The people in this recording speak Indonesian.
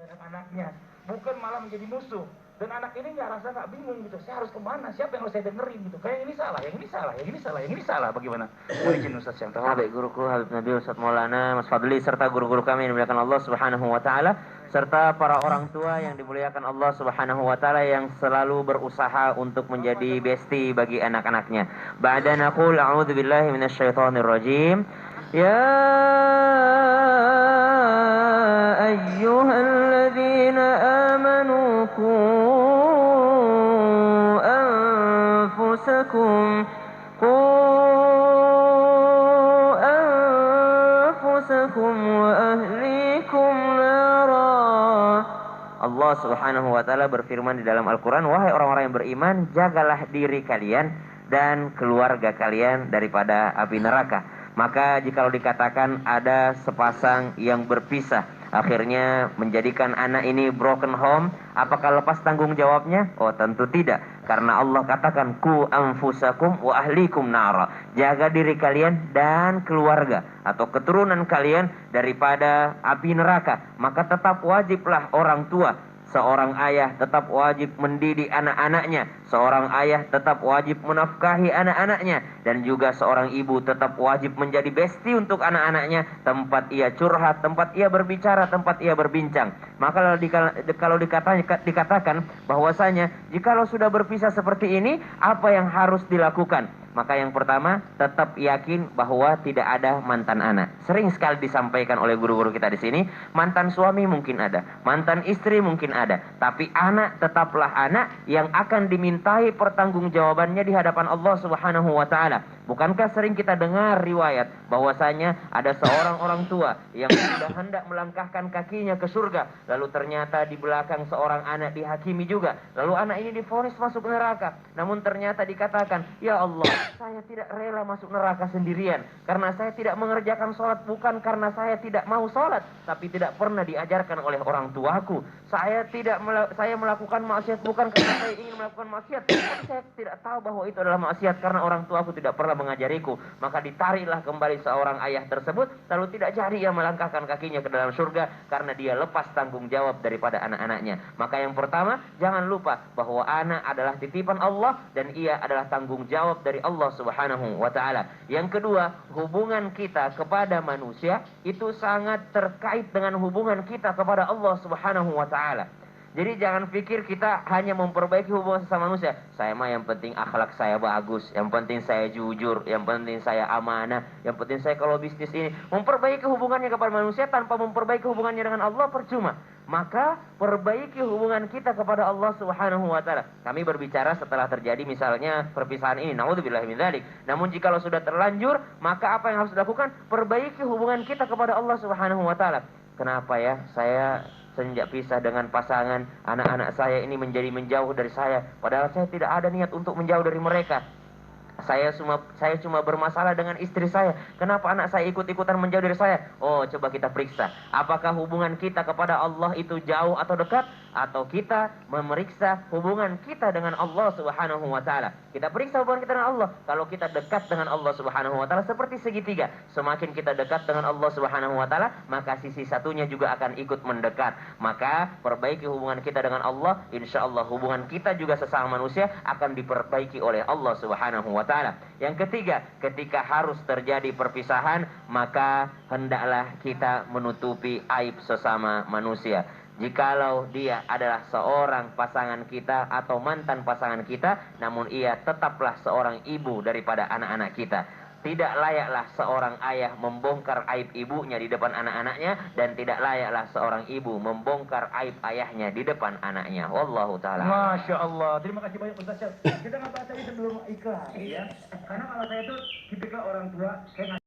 anak-anaknya, bukan malah menjadi musuh. Dan anak ini nggak bingung gitu, saya harus kemana, siapa yang harus saya dengerin gitu, kayak ini salah, yang ini salah, yang ini salah, yang ini salah, bagaimana? Mohon izin Ustaz yang tahu. Baik guruku Habib Nabi Ustaz Maulana Mas Fadli serta guru-guru kami yang dimuliakan Allah Subhanahu wa taala serta para orang tua yang dimuliakan Allah Subhanahu wa taala yang selalu berusaha untuk menjadi bestie bagi anak-anaknya. Ba'da naqul a'udzubillahi minasyaitonir rajim. Ya ayyuhalladzina amanu qu anfusakum wa ahlikum nara. Allah Subhanahu wa taala berfirman di dalam Al-Qur'an, wahai orang-orang yang beriman, jagalah diri kalian dan keluarga kalian daripada api neraka. Maka jikalau dikatakan ada sepasang yang berpisah, akhirnya menjadikan anak ini broken home, apakah lepas tanggung jawabnya? Oh tentu tidak. Karena Allah katakan ku anfusakum wa ahlikum nara. Jaga diri kalian dan keluarga atau keturunan kalian daripada api neraka. Maka tetap wajiblah orang tua, seorang ayah tetap wajib mendidik anak-anaknya, seorang ayah tetap wajib menafkahi anak-anaknya, dan juga seorang ibu tetap wajib menjadi bestie untuk anak-anaknya, tempat ia curhat, tempat ia berbicara, tempat ia berbincang. Maka kalau dikatakan bahwasanya jikalau sudah berpisah seperti ini, apa yang harus dilakukan? Maka yang pertama, tetap yakin bahwa tidak ada mantan anak. Sering sekali disampaikan oleh guru-guru kita di sini, mantan suami mungkin ada, mantan istri mungkin ada, tapi anak tetaplah anak yang akan dimintai pertanggungjawabannya di hadapan Allah Subhanahu wa taala. Bukankah sering kita dengar riwayat bahwasanya ada seorang orang tua yang sudah hendak melangkahkan kakinya ke surga, lalu ternyata di belakang seorang anak dihakimi juga, lalu anak ini divonis masuk neraka. Namun ternyata dikatakan, ya Allah, saya tidak rela masuk neraka sendirian karena saya tidak mengerjakan sholat, bukan karena saya tidak mau sholat, tapi tidak pernah diajarkan oleh orang tuaku. Saya melakukan maksiat bukan karena saya ingin melakukan maksiat, tapi saya tidak tahu bahwa itu adalah maksiat karena orang tuaku tidak pernah mengajariku. Maka ditariklah kembali seorang ayah tersebut, lalu tidak jadi ia melangkahkan kakinya ke dalam surga karena dia lepas tanggung jawab daripada anak-anaknya. Maka yang pertama, jangan lupa bahwa anak adalah titipan Allah dan ia adalah tanggung jawab dari Allah Subhanahu wa taala. Yang kedua, hubungan kita kepada manusia itu sangat terkait dengan hubungan kita kepada Allah Subhanahu wa taala. Jadi jangan pikir kita hanya memperbaiki hubungan sesama manusia. Saya mah yang penting akhlak saya bagus, yang penting saya jujur, yang penting saya amanah, yang penting saya kalau bisnis ini. Memperbaiki hubungannya kepada manusia tanpa memperbaiki hubungannya dengan Allah percuma. Maka perbaiki hubungan kita kepada Allah Subhanahu wa taala. Kami berbicara setelah terjadi misalnya perpisahan ini, naudzubillahi min dzalik. Namun jikalau sudah terlanjur, maka apa yang harus dilakukan? Perbaiki hubungan kita kepada Allah Subhanahu wa taala. Kenapa ya saya sejak pisah dengan pasangan, anak-anak saya ini menjadi menjauh dari saya, padahal saya tidak ada niat untuk menjauh dari mereka. Saya cuma bermasalah dengan istri saya. Kenapa anak saya ikut-ikutan menjauh dari saya? Oh, coba kita periksa. Apakah hubungan kita kepada Allah itu jauh atau dekat? Atau kita memeriksa hubungan kita dengan Allah Subhanahu wa taala. Kita periksa hubungan kita dengan Allah. Kalau kita dekat dengan Allah Subhanahu wa taala seperti segitiga. Semakin kita dekat dengan Allah Subhanahu wa taala, maka sisi satunya juga akan ikut mendekat. Maka perbaiki hubungan kita dengan Allah, insyaallah hubungan kita juga sesama manusia akan diperbaiki oleh Allah Subhanahu wa taala. Yang ketiga, ketika harus terjadi perpisahan, maka hendaklah kita menutupi aib sesama manusia. Jikalau dia adalah seorang pasangan kita atau mantan pasangan kita, namun ia tetaplah seorang ibu daripada anak-anak kita. Tidak layaklah seorang ayah membongkar aib ibunya di depan anak-anaknya, dan tidak layaklah seorang ibu membongkar aib ayahnya di depan anaknya. Wallahu ta'ala. Masya Allah. Terima kasih banyak Ustaz. Kita nggak bahas tadi sebelum iklan ya. Karena kalau saya tuh tipikal orang tua, saya